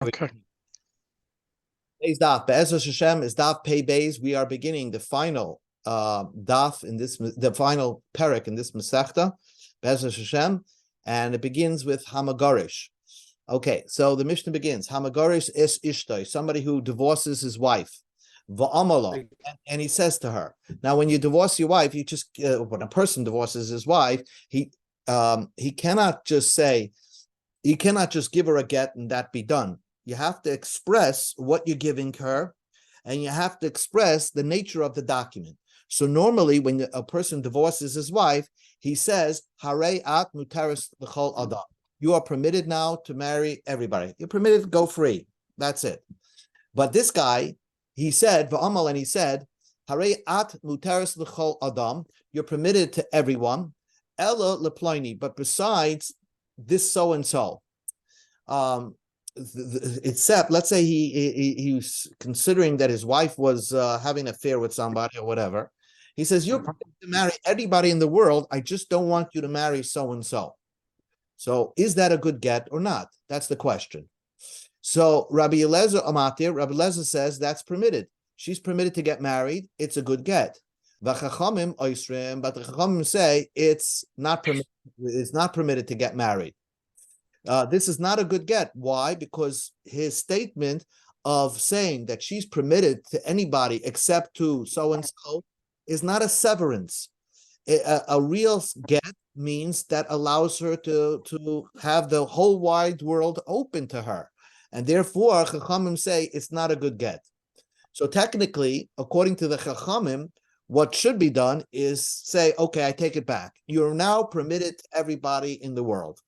Okay. Today's daf, Be'ezus Hashem, is daf Pei Beis. We are beginning the final daf in the final perek in this Masechta, Be'ezus Hashem, and it begins with Hamagarish. Okay, so the Mishnah begins. Hamagarish es ishtoi, somebody who divorces his wife. Va'amala, and he says to her. Now, when you divorce your wife, you just when a person divorces his wife, he cannot just say, you cannot just give her a get and that be done. You have to express what you're giving her, and you have to express the nature of the document. So normally, when a person divorces his wife, he says, "Harei at mutaris l'chol adam." You are permitted now to marry everybody. You're permitted to go free. That's it. But this guy, he said, "Va'amal," and he said, "Harei at mutaris l'chol adam." You're permitted to everyone. Ella leploini, but besides this so and so. Except, let's say he's considering that his wife was having an affair with somebody or whatever. He says, "You're permitted to marry everybody in the world. I just don't want you to marry so and so." So, is that a good get or not? That's the question. So, Rabbi Eliezer Amatir, Rabbi Eliezer says that's permitted. She's permitted to get married. It's a good get. V'chachamim oisrim, but the chachamim say it's not permitted. It's not permitted to get married. This is not a good get. Why? Because his statement of saying that she's permitted to anybody except to so-and-so is not a severance. A real get means that allows her to have the whole wide world open to her. And therefore, Chachamim say it's not a good get. So technically, according to the Chachamim, what should be done is say, okay, I take it back. You're now permitted to everybody in the world.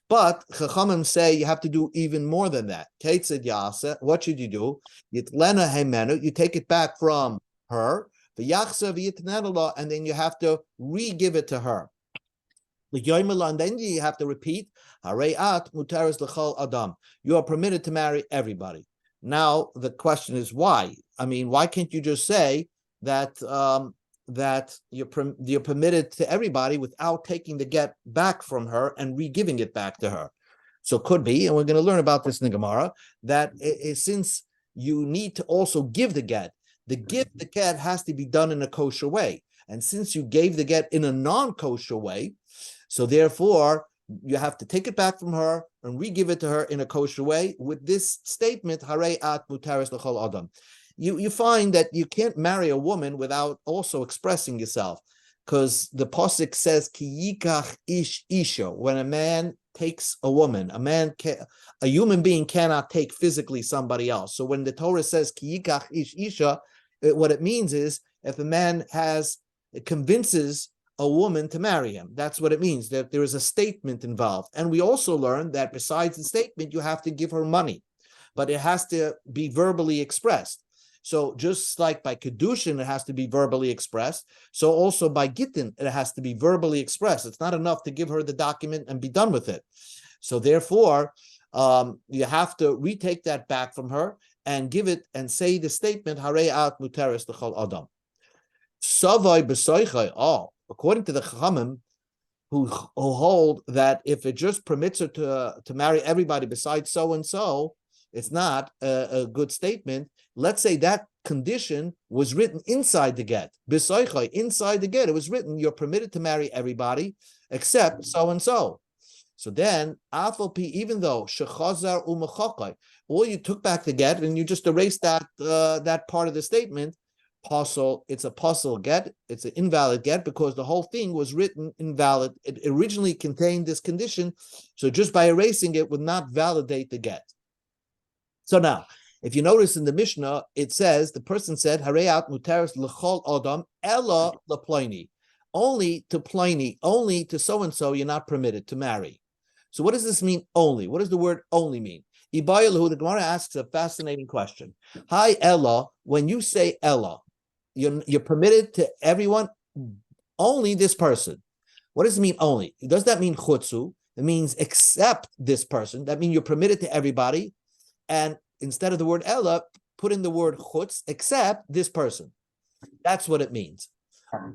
But Chachamim say you have to do even more than that. Keitzad Yaseh, what should you do? Yitlena Hemenu, you take it back from her, and then you have to re-give it to her. And then you have to repeat, Harayat mutaris l'chol adam. You are permitted to marry everybody. Now the question is why? I mean, why can't you just say that that you're permitted to everybody without taking the get back from her and re-giving it back to her? So could be, and we're going to learn about this in the Gemara, that since you need to also give the get has to be done in a kosher way. And since you gave the get in a non-kosher way, so therefore you have to take it back from her and re-give it to her in a kosher way with this statement, Harei at mutaris l'chol adam. You find that you can't marry a woman without also expressing yourself, because the pasuk says ki yikach ish isha. When a man takes a woman, a human being cannot take physically somebody else. So when the Torah says ki yikach ish isha, what it means is if a man convinces a woman to marry him, that's what it means. That there is a statement involved, and we also learn that besides the statement, you have to give her money, but it has to be verbally expressed. So just like by Kedushin, it has to be verbally expressed. So also by Gittin, it has to be verbally expressed. It's not enough to give her the document and be done with it. So therefore, you have to retake that back from her and give it and say the statement, Harei at mutaris l'chol adam. Savai b'soichai, according to the Chachamim, who hold that if it just permits her to marry everybody besides so-and-so, it's not a good statement. Let's say that condition was written inside the get. B'soichai, inside the get, it was written, you're permitted to marry everybody except so-and-so. So then, even though shechazar u'mechakai, or you took back the get and you just erased that part of the statement, it's a pasul get, it's an invalid get because the whole thing was written invalid. It originally contained this condition, so just by erasing it would not validate the get. So now, if you notice in the Mishnah, it says, the person said, Hareyat mutaris l'chol adam ella leploini. Only to Pliny, only to so-and-so, you're not permitted to marry. So what does this mean, only? What does the word only mean? The Gemara asks a fascinating question. Hi, Ella, when you say Ella, you're permitted to everyone, only this person. What does it mean, only? Does that mean chutzu? It means except this person. That means you're permitted to everybody. And instead of the word Ella, put in the word chutz, except this person. That's what it means.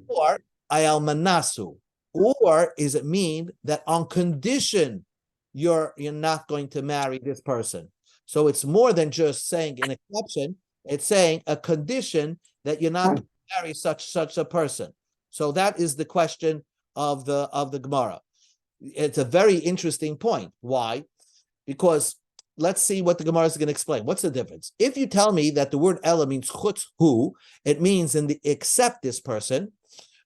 Or ayal manasu. Or is it mean that on condition you're not going to marry this person? So it's more than just saying an exception. It's saying a condition that you're not going to marry such a person. So that is the question of the Gemara. It's a very interesting point. Why? Because let's see what the Gemara is going to explain. What's the difference? If you tell me that the word Ella means chutz hu, it means in the except this person.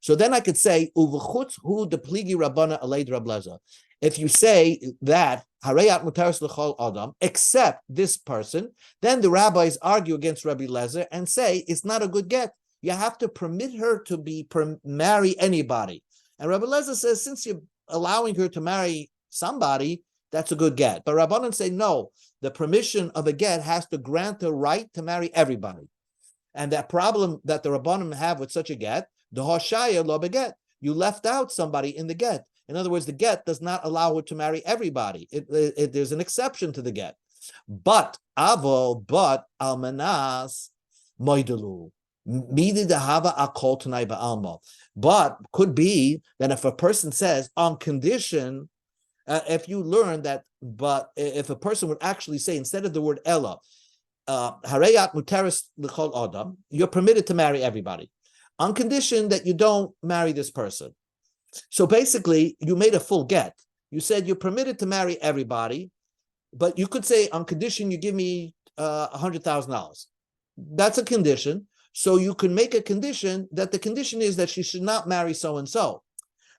So then I could say uvchutz hu de pligi rabbana aleid rableza. If you say that harayat mutaris l'chol adam, except this person, then the rabbis argue against Rabbi Lezer and say it's not a good get. You have to permit her to marry anybody. And Rabbi Lezer says, since you're allowing her to marry somebody, that's a good get. But Rabbanan say, no, the permission of a get has to grant the right to marry everybody. And that problem that the Rabbanan have with such a get, the hoshaya lo beget, you left out somebody in the get. In other words, the get does not allow her to marry everybody. There's an exception to the get. But almanas moidelu. But could be that if a person says on condition, if you learn that, but if a person would actually say instead of the word Ella, harayat muteris l'chol adam, you're permitted to marry everybody, on condition that you don't marry this person. So basically, you made a full get. You said you're permitted to marry everybody, but you could say on condition you give me $100,000. That's a condition. So you can make a condition that the condition is that she should not marry so-and-so.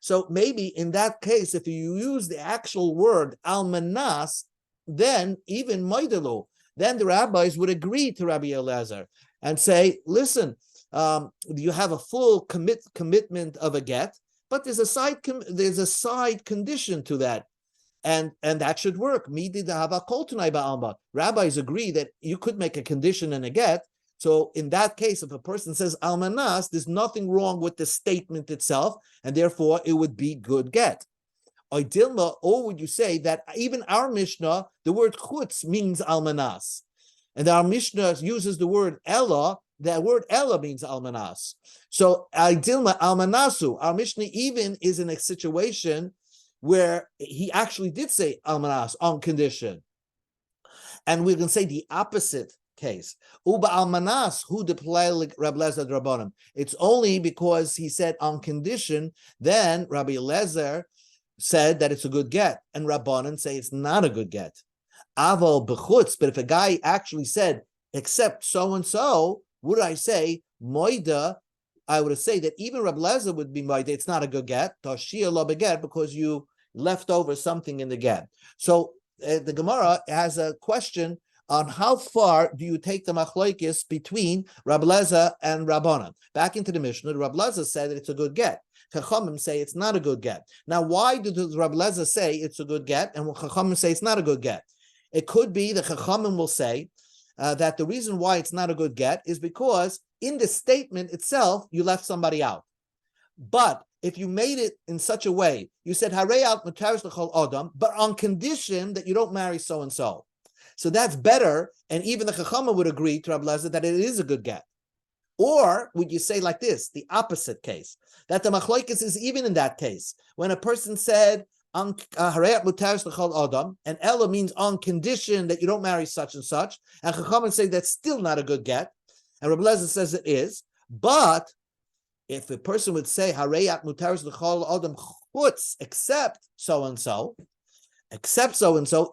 So maybe in that case, if you use the actual word almanas, then even moidelu, then the rabbis would agree to Rabbi Eliezer and say, listen, you have a full commitment of a get, but there's a side condition to that. And that should work. Rabbis agree that you could make a condition and a get. So in that case, if a person says almanas, there's nothing wrong with the statement itself, and therefore it would be good get. Or would you say that even our Mishnah, the word chutz means almanas, and our Mishnah uses the word ella. That word ella means almanas. So Dilma almanasu, our Mishnah even is in a situation where he actually did say almanas on condition, and we can say the opposite case. Uba almanas who deploy Rabbi Lezer drabonim. It's only because he said on condition, then Rabbi Lezer said that it's a good get, and Rabbanan say it's not a good get. Aval bechutz, but if a guy actually said except so and so, would I say moida? I would say that even Rabbi Lezer would be moida. It's not a good get. Toshia lo beget, because you left over something in the get. So the Gemara has a question on how far do you take the machlokes between Rabbi Lezer and Rabbanan. Back into the Mishnah, Rabbi Lezer said that it's a good get. Chachamim say it's not a good get. Now, why does Rabbi Lezer say it's a good get and Chachamim say it's not a good get? It could be that Chachamim will say that the reason why it's not a good get is because in the statement itself, you left somebody out. But if you made it in such a way, you said, Harei mutaris l'chol adam, but on condition that you don't marry so-and-so. So that's better, and even the Chachamim would agree to Rabbi Lezer that it is a good get. Or would you say like this, the opposite case, that the machlokes is even in that case, when a person said, Harei mutaris l'chol adam, and Ella means on condition that you don't marry such and such, and Chachamim say that's still not a good get, and Rabbi Lezer says it is, but if a person would say, Harei mutaris l'chol adam chutz, except so-and-so,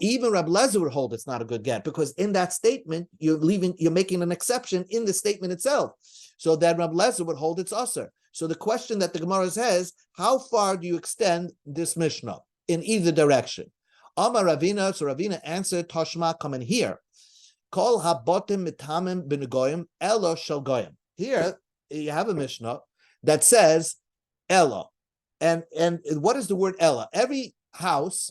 even Rabbi Lezer would hold it's not a good get, because in that statement, you're making an exception in the statement itself. So that Rabbi Lezer would hold it's usher. So the question that the Gemara says, how far do you extend this Mishnah in either direction? Amar Ravina, so Ravina answered, Toshma, come in here. Kol habotim mitamim b'negoyim elo shel goyim. Here you have a Mishnah that says Ella. And what is the word Ella? Every house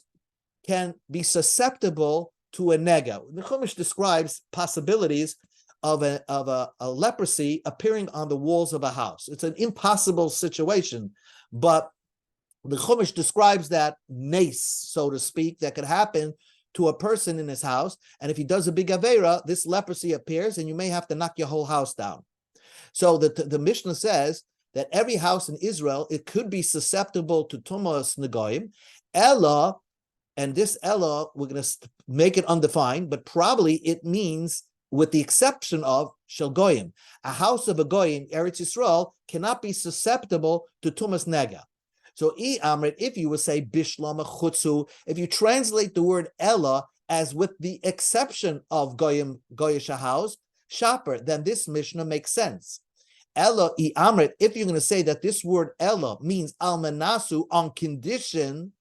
can be susceptible to a nega. The Chumash describes possibilities of a leprosy appearing on the walls of a house. It's an impossible situation, but the Chumash describes that nace, so to speak, that could happen to a person in his house. And if he does a big avera, this leprosy appears, and you may have to knock your whole house down. So the Mishnah says that every house in Israel, it could be susceptible to tumas negoim, ella And this Ella, we're going to make it undefined, but probably it means with the exception of Shel Goyim. A house of a Goyim, Eretz Yisrael, cannot be susceptible to Tumas Nega. So, if you would say Bishlam Chutzu, if you translate the word Ella as with the exception of Goyim, Goyish house, Shaper, then this Mishnah makes sense. Ella Amrit, if you're going to say that this word Ella means Almanasu on condition,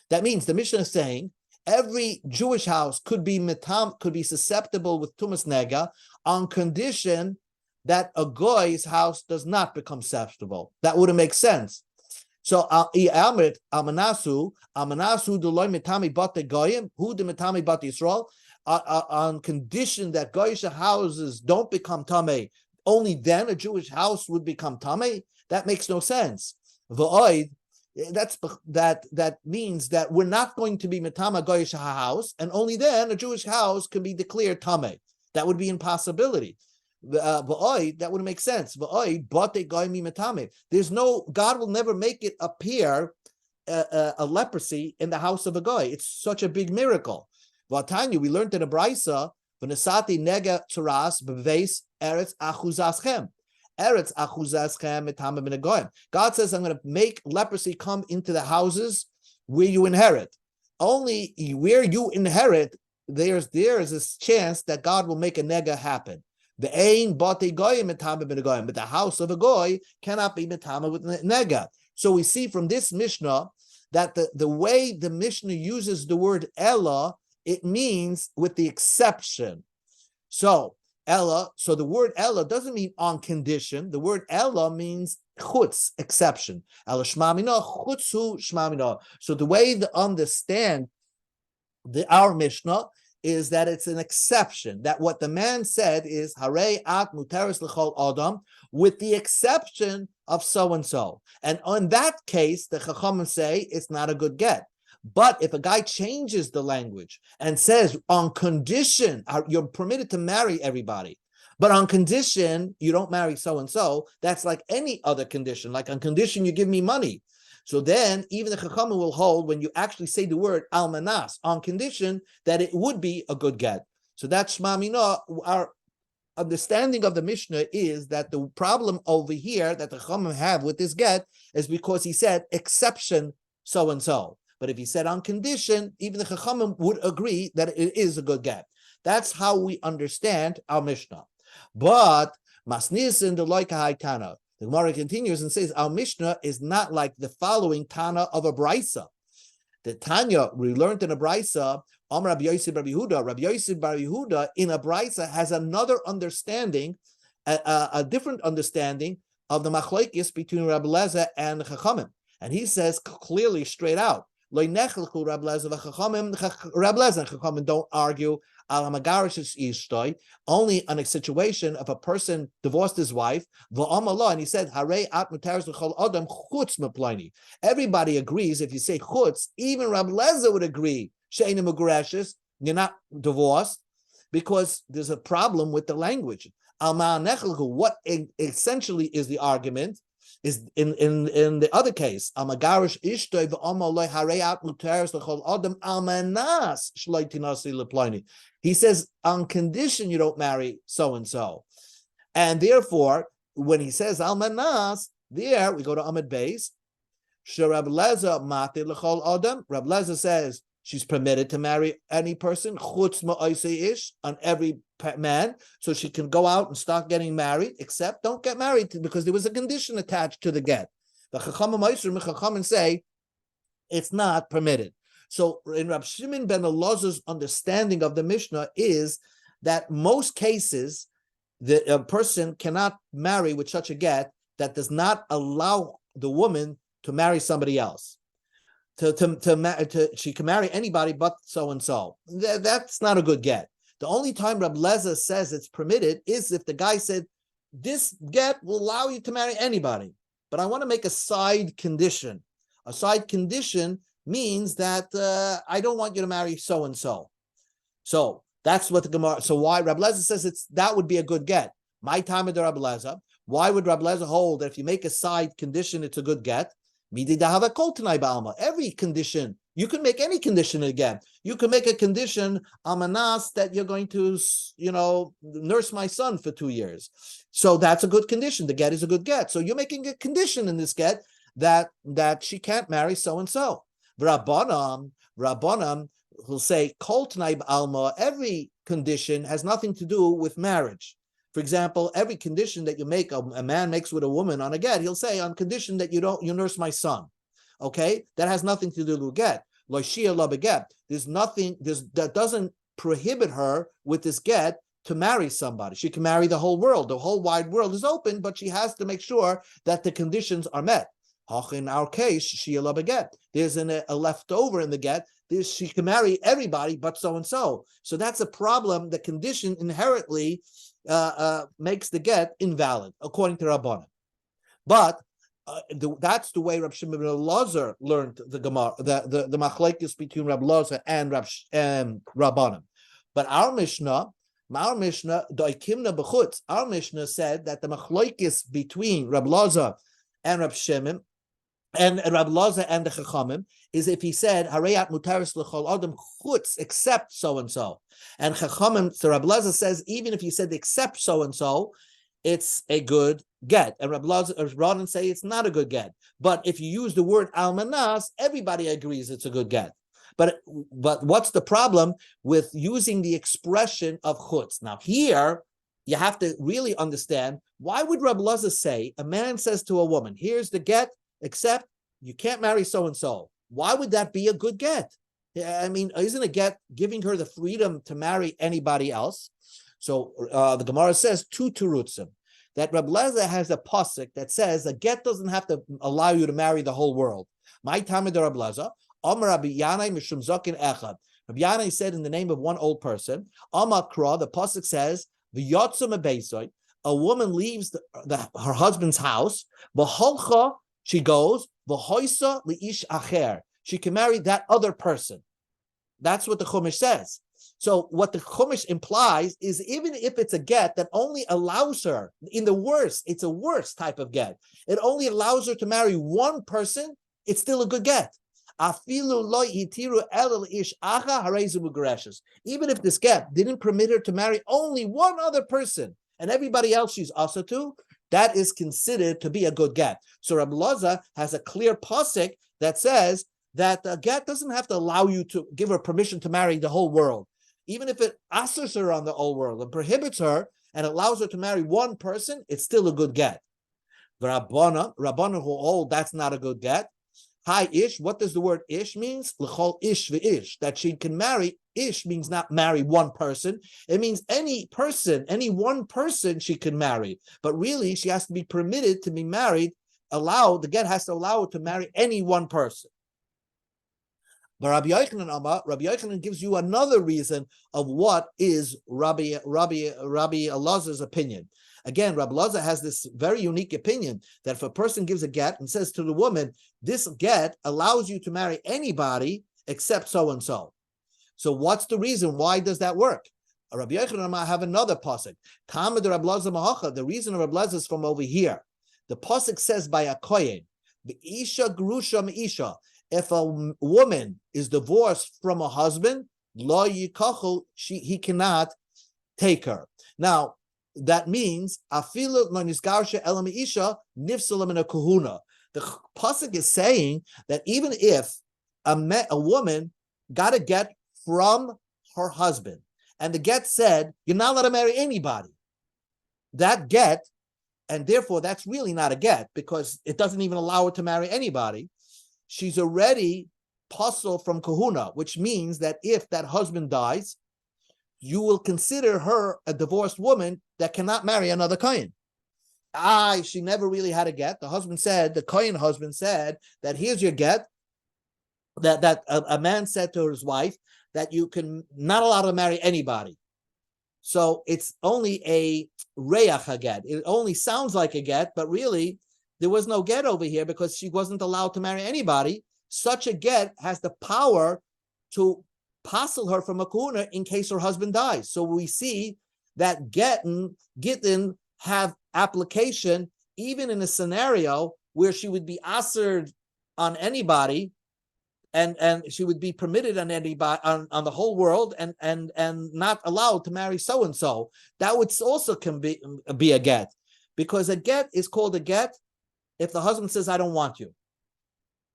that means the Mishnah is saying every Jewish house could be susceptible with Tumas Nega on condition that a Goy's house does not become susceptible. That wouldn't make sense. So Amrit Almanasu Deloy Mitami Bate Goyim, who the Mitami Bate Yisrael, on condition that Goyish houses don't become Tameh, only then a Jewish house would become Tameh. That makes no sense. V'oid, that means that we're not going to be Mitama Goyish house, and only then a Jewish house can be declared Tameh. That would be impossibility. That wouldn't make sense. There's no, God will never make it appear a leprosy in the house of a guy. It's such a big miracle. Tanya, we learned in a brisa, v'nesati nega tzaras b'veis eretz achuzaschem. Eretz achuzaschem mitama min hagoyim. God says, I'm going to make leprosy come into the houses where you inherit. Only where you inherit, there is this chance that God will make a nega happen. The ain bate goyim mitama min hagoyim, but the house of a goy cannot be mitama with nega. So we see from this Mishnah that the way the Mishnah uses the word Ella, it means with the exception. So Ella, so the word Ella doesn't mean on condition. The word Ella means chutz, exception. Ella shmamina, chutzu shmamina. So the way to understand our Mishnah is that it's an exception, that what the man said is Harei at muteris l'chol adam, with the exception of so-and-so. And in that case, the Chachamim say it's not a good get. But if a guy changes the language and says, on condition, you're permitted to marry everybody, but on condition, you don't marry so-and-so, that's like any other condition, like on condition you give me money. So then even the Chachamim will hold when you actually say the word almanas, on condition that it would be a good get. So that's Shema Mina. Our understanding of the Mishnah is that the problem over here that the Chachamim have with this get is because he said exception so-and-so. But if he said on condition, even the Chachamim would agree that it is a good get. That's how we understand our Mishnah. But Masnis in the Loika Tana, the Gemara continues and says our Mishnah is not like the following Tana of a Brisa. The Tanya we learned in a Brisa, Rabbi Yosef Bar Yehuda. Rabbi Yosef Bar Yehuda in a Brisa has another understanding, a different understanding of the machlokes between Rabbi Lezer and Chachamim, and he says clearly straight out. Rabbi Lezer and Chachamim don't argue only on a situation of a person divorced his wife, and he said, everybody agrees if you say chutz, even Rabbi Lezer would agree, you're not divorced, because there's a problem with the language. What essentially is the argument is in the other case, he says on condition you don't marry so and so, and therefore when he says almanas, there we go to Amud Beis. Rab Lezer says she's permitted to marry any person, chutz ma'aseh ish, on every man, so she can go out and start getting married, except don't get married because there was a condition attached to the get. The Chachamim say it's not permitted. So in Rab Shimon ben Elazar's understanding of the Mishnah is that most cases a person cannot marry with such a get that does not allow the woman to marry somebody else. She can marry anybody but so and so. That's not a good get. The only time Rab Lezer says it's permitted is if the guy said, this get will allow you to marry anybody, but I want to make a side condition. A side condition means that I don't want you to marry so and so. So that's what the Gemara. So why Rab Lezer says that would be a good get? My time of the Rab Lezer. Why would Rab Lezer hold that if you make a side condition, it's a good get? Every condition You can make any condition again. You can make a condition, amanas, that you're going to, nurse my son for 2 years. So that's a good condition. The get is a good get. So you're making a condition in this get that she can't marry so-and-so. Rabbanam will say, kol tnaib alma, every condition has nothing to do with marriage. For example, every condition that you make, a man makes with a woman on a get, he'll say, on condition that you nurse my son. Okay, that has nothing to do with get. There's nothing that doesn't prohibit her with this get to marry somebody. She can marry the whole world. The whole wide world is open, but she has to make sure that the conditions are met. In our case, there's a leftover in the get. She can marry everybody but so-and-so. So that's a problem. The condition inherently makes the get invalid, according to Rabbanan. But that's the way Rab Shimon ben Elazar learned the Gemara, the machlekes between Rab Elazar and Rabbanan. But our Mishnah, Doikimna b'chutz, our Mishnah said that the machlekes between Rab Elazar and Rab Shimon and Rab Elazar and the Chachamim is if he said Harayat mutaris l'chol adam chutz except so and so, and Chachamim, so Rab Elazar says even if he said except so and so, it's a good get, and Rab Elazar say it's not a good get. But if you use the word almanas, everybody agrees it's a good get. But what's the problem with using the expression of chutz? Now here you have to really understand, why would Rab Elazar say a man says to a woman, here's the get, except you can't marry so and so? Why would that be a good get? I mean, isn't a get giving her the freedom to marry anybody else? So the Gemara says two terutzim, that Rab Elazar has a pasuk that says a get doesn't have to allow you to marry the whole world. My Talmud Rab Elazar, Amar Rabbi Yanai mishum zaken echad. Rabbi Yanai said in the name of one old person. Amar Kra, the pasuk says, v'yotzum abeisoi, a woman leaves her husband's house. V'holcha, she goes. V'hoisa liish acher, she can marry that other person. That's what the Chumash says. So what the Chumash implies is even if it's a get that only allows her, it's a worse type of get, it only allows her to marry one person, it's still a good get. Even if this get didn't permit her to marry only one other person and everybody else she's also to, that is considered to be a good get. So Rab Elazar has a clear pasuk that says that a get doesn't have to allow you to give her permission to marry the whole world. Even if it asks her on the whole world and prohibits her and allows her to marry one person, it's still a good get. The Rabbana who hold that's not a good get. Hi ish, what does the word ish means? L'chol ish v'ish, that she can marry. Ish means not marry one person. It means any person, any one person she can marry. But really, she has to be permitted to be married. The get has to allow her to marry any one person. But Rabbi Yochanan gives you another reason of what is Rabbi Elazar's opinion. Again, Rabbi Elazar has this very unique opinion that if a person gives a get and says to the woman, this get allows you to marry anybody except so-and-so. So what's the reason? Why does that work? Rabbi Yochanan have another pasuk. The reason Rabbi Elazar is from over here. The pasuk says by a kohen, Isha grusha meisha. If a woman is divorced from a husband, lo yikachu, he cannot take her. Now, that means afilu lo nisgarsha ela meisha nifsala min kahuna. The pasuk is saying that even if a woman got a get from her husband, and the get said you're not allowed to marry anybody, that get, and therefore that's really not a get because it doesn't even allow her to marry anybody. She's already pasul from kahuna, which means that if that husband dies, you will consider her a divorced woman that cannot marry another kohen. She never really had a get. The kohen husband said that here's your get, that a man said to his wife that you can not allow to marry anybody. So it's only a reach get. It only sounds like a get, but really there was no get over here because she wasn't allowed to marry anybody. Such a get has the power to passel her from a kahuna in case her husband dies. So we see that gittin have application even in a scenario where she would be assered on anybody and she would be permitted on anybody on the whole world, and not allowed to marry so and so. That would also can be a get, because a get is called a get if the husband says, I don't want you,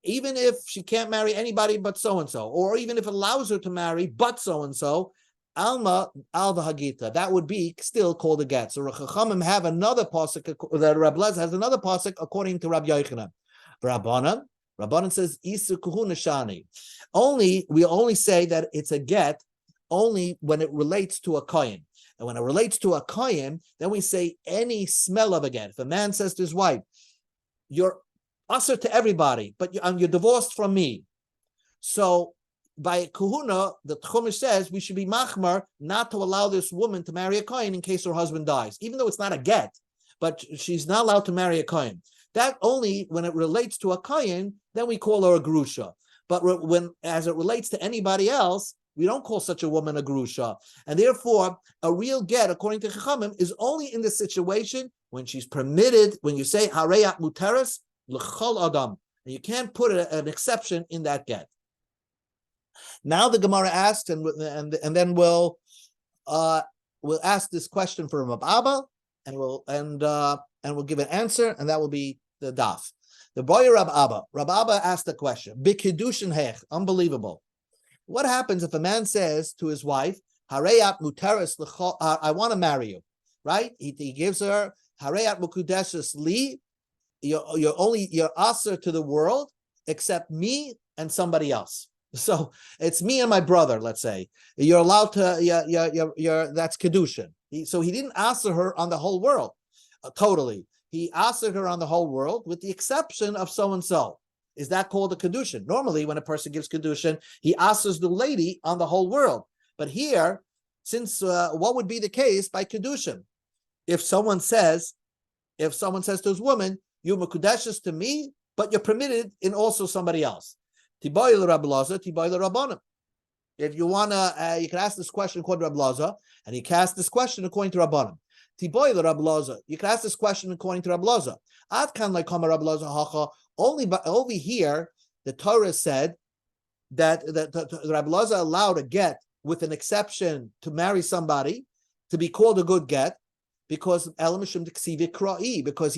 even if she can't marry anybody but so and so, or even if it allows her to marry but so and so. Alma alva hagita, that would be still called a get. So Chachamim have another pasuk that Rabbi Lezer has another pasuk according to Rabbi Yochanan. Rabbanan says Isu kuhu nashani. We only say that it's a get only when it relates to a kohen. And when it relates to a kohen, then we say any smell of a get. If a man says to his wife, you're usher to everybody, but you're divorced from me. So by kuhuna, the Chumash says we should be machmar not to allow this woman to marry a kohen in case her husband dies, even though it's not a get, but she's not allowed to marry a kohen. That only when it relates to a kohen, then we call her a grusha. But when, as it relates to anybody else, we don't call such a woman a grusha. And therefore, a real get, according to Chachamim, is only in the situation when she's permitted, when you say hareyat muteres l'chol adam, and you can't put an exception in that get. Now the Gemara asks, and then we'll ask this question for Rab Abba, and we'll give an answer, and that will be the daf. The boy Rab Abba asked the question, B'kiddushin hech, unbelievable. What happens if a man says to his wife, Hareyat muteres l'chol, I want to marry you, right? He gives her Hareyat mukudeshes li, you're aser to the world except me and somebody else. So it's me and my brother, let's say. You're allowed to, that's Kedushin. So he didn't aser her on the whole world, totally. He asered her on the whole world with the exception of so-and-so. Is that called a Kedushin? Normally, when a person gives Kedushin, he asers the lady on the whole world. But here, since what would be the case by Kedushin? If someone says to his woman, you're Mekudeshes to me, but you're permitted in also somebody else. If you want to, you can ask this question according to Rabbi Laza, and you can ask this question according to Rabbanim. You can ask this question according to Rabbi Laza. Only over here, the Torah said that Rabbi Laza allowed a get with an exception to marry somebody to be called a good get because he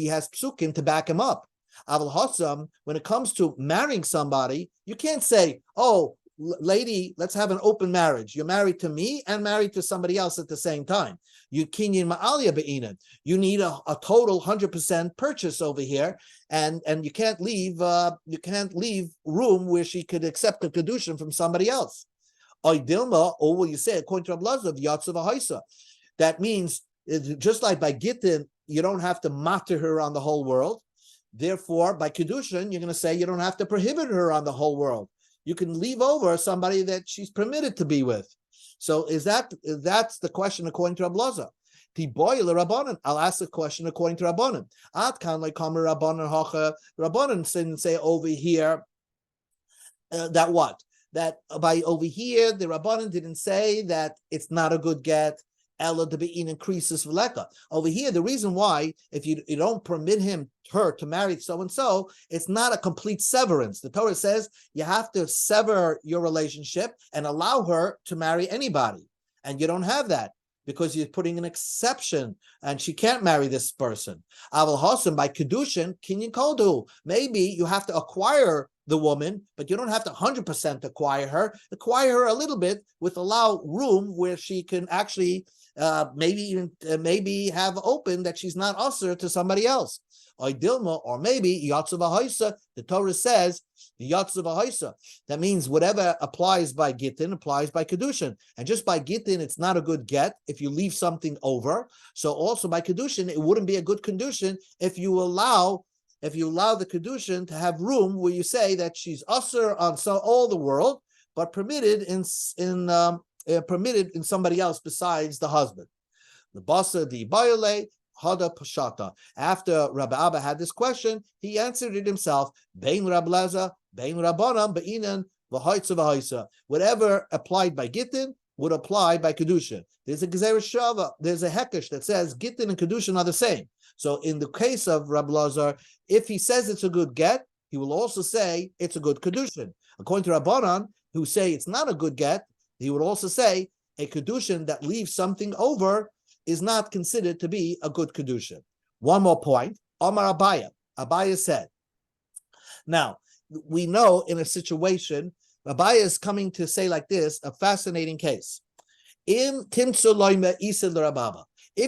has psukim to back him up. Aval Hossam, when it comes to marrying somebody, you can't say, oh, lady, let's have an open marriage. You're married to me and married to somebody else at the same time. You kinyin ma'alya be'inan. You need a total 100% purchase over here, and you can't leave room where she could accept a kedushin from somebody else. Oidilma, or will you say according to Rabbi Lazav, yatzav haisa. That means just like by gittin, you don't have to matter her on the whole world. Therefore, by kedushin, you're going to say you don't have to prohibit her on the whole world. You can leave over somebody that she's permitted to be with. So that's the question according to Rabbi Laza. I'll ask the question according to Rabbanan. Rabbanan didn't say over here that what? That by over here, the Rabbanan didn't say that it's not a good get. Ella to be increases v'leka. Over here, the reason why, if you don't permit her to marry so and so, it's not a complete severance. The Torah says you have to sever your relationship and allow her to marry anybody, and you don't have that because you're putting an exception, and she can't marry this person. Aval Hossam by kedushin kinyan koldu. Maybe you have to acquire the woman, but you don't have to 100% acquire her. Acquire her a little bit with allow room where she can actually maybe have open that she's not usher to somebody else. Or maybe yatzav haisa. The Torah says the yatzav haisa. That means whatever applies by gittin applies by kedushin, and just by gittin it's not a good get if you leave something over. So also by kedushin it wouldn't be a good kedushin if you allow the kedushin to have room where you say that she's usher on all the world, but permitted in somebody else besides the husband. The basa the bayale hada pashata. After Rabbi Abba had this question, he answered it himself. Bein Rabbi Laza, bein Rabbanan, be'inan v'haitza v'haisa. Whatever applied by gittin would apply by kedushin. There's a gezeres shava. There's a hekesh that says gittin and kedushin are the same. So in the case of Rabbi Lazar, if he says it's a good get, he will also say it's a good kedushin. According to Rabbanan, who say it's not a good get, he would also say a kedushin that leaves something over is not considered to be a good kedushin. One more point. Omar Abaya. Abaya said, now, we know in a situation, Abaya is coming to say like this, a fascinating case. If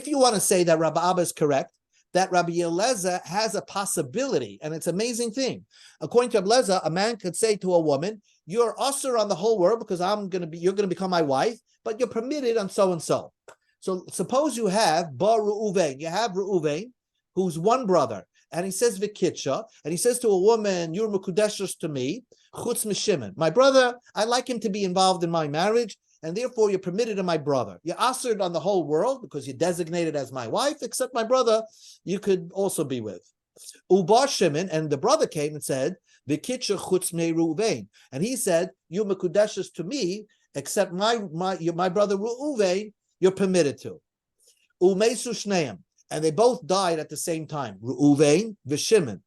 you want to say that Rabbi Abba is correct, that Rabbi Eliezer has a possibility, and it's an amazing thing. According to Rabbi Eliezer, a man could say to a woman, "You're usher on the whole world because you're going to become my wife, but you're permitted on so and so." So suppose you have Ba Reuven, you have Reuven, who's one brother, and he says Vikitcha, and he says to a woman, "You're Mekudeshes to me, Chutz Mishimon. My brother, I like him to be involved in my marriage, and therefore you're permitted to my brother. You're ushered on the whole world because you're designated as my wife, except my brother you could also be with." Ubar Shimon, and the brother came and said, "Vikitcha chutz me Reuven," and he said, "You mekudeshes to me, except my brother Reuven, you're permitted to." Umesu shneim, and they both died at the same time, Reuven v'Shimon.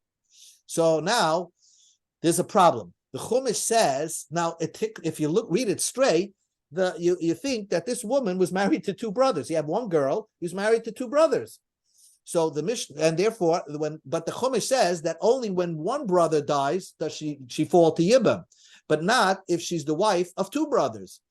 So now there's a problem. The Chumash says, now if you read it straight, you think that this woman was married to two brothers. You have one girl who's married to two brothers. So the Mishnah, and therefore, but the Chumash says that only when one brother dies does she fall to Yibam, but not if she's the wife of two brothers.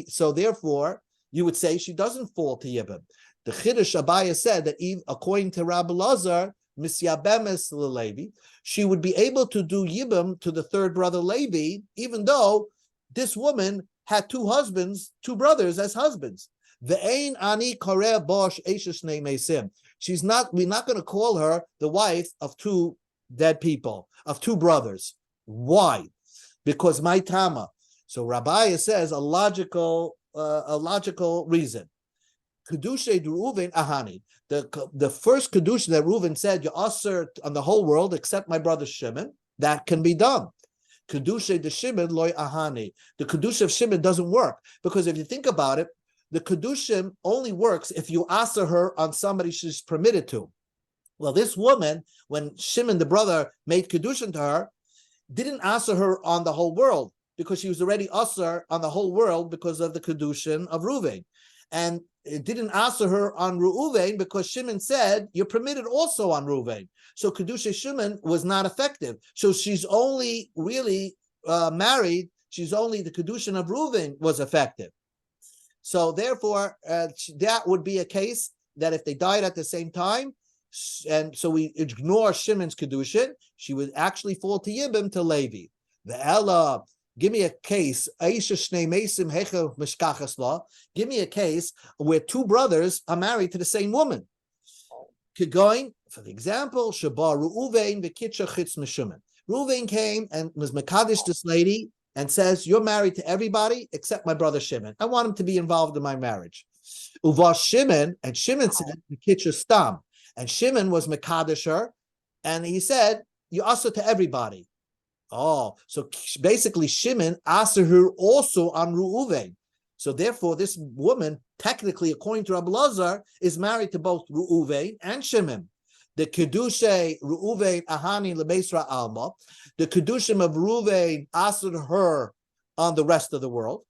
So therefore, you would say she doesn't fall to Yibam. The Chiddush Abaya said that according to Rabbi Lazar, Misyabemes Levi, she would be able to do Yibam to the third brother Levi, even though this woman had two brothers as husbands. Ve'ein ani koreh bosh eshes shnei mesim. We're not going to call her the wife of two dead people, of two brothers. Why? Because my tama. So Rabbi says a logical reason. Kedushay Reuven ahani. The first kedusha that Reuven said, "You assert on the whole world except my brother Shimon," that can be done. Kedusha de Shimon loy ahani. The kedusha of Shimon doesn't work, because if you think about it, the kedusha only works if you answer her on somebody she's permitted to. Well, this woman, when Shimon the brother made kedusha to her, didn't answer her on the whole world because she was already usher on the whole world because of the kedusha of Reuven, and it didn't answer her on Reuven because Shimon said you're permitted also on Reuven. So kedusha Shimon was not effective. So she's only really married. She's only the kedusha of Reuven was effective. So therefore, that would be a case that if they died at the same time, and so we ignore Shimon's kedusha, she would actually fall to Yibam to Levi. The Ella. Give me a case. Give me a case where two brothers are married to the same woman. Going, for example, Reuven came and was Mekadesh this lady and says, "You're married to everybody except my brother Shimon. I want him to be involved in my marriage." Uva Shimon, and Shimon said, "Mekitcha stam," and Shimon was Mekadesh her, and he said, "You also to everybody." Oh, so basically Shimon asked her also on Reuven. So therefore, this woman, technically, according to Rabbi Lazar, is married to both Reuven and Shimon. The Kedusha Reuven Ahani Lebeisra Alma, the Kedushim of Reuven asked her on the rest of the world,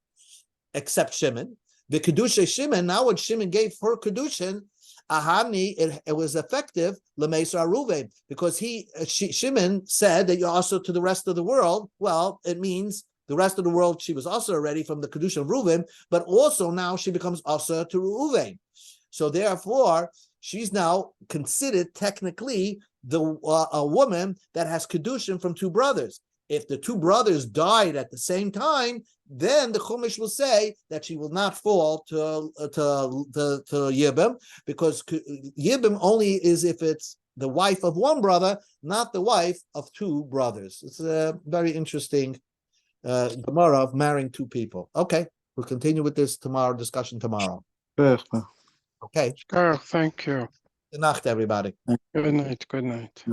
except Shimon. The Kedusha Shimon, now when Shimon gave her Kedushin, Ahani, it was effective, Lemesra Reuven, because Shimon said that you're also to the rest of the world. Well, it means the rest of the world she was also already from the Kedusha of Reuven, but also now she becomes also to Reuven. So therefore, she's now considered technically a woman that has Kedushin from two brothers. If the two brothers died at the same time, then the Chumash will say that she will not fall to Yibam, because Yibam only is if it's the wife of one brother, not the wife of two brothers. It's a very interesting Gemara of marrying two people. Okay, we'll continue with this discussion tomorrow. Perfect. Okay. Oh, thank you. Good night, everybody. Good night. Good night.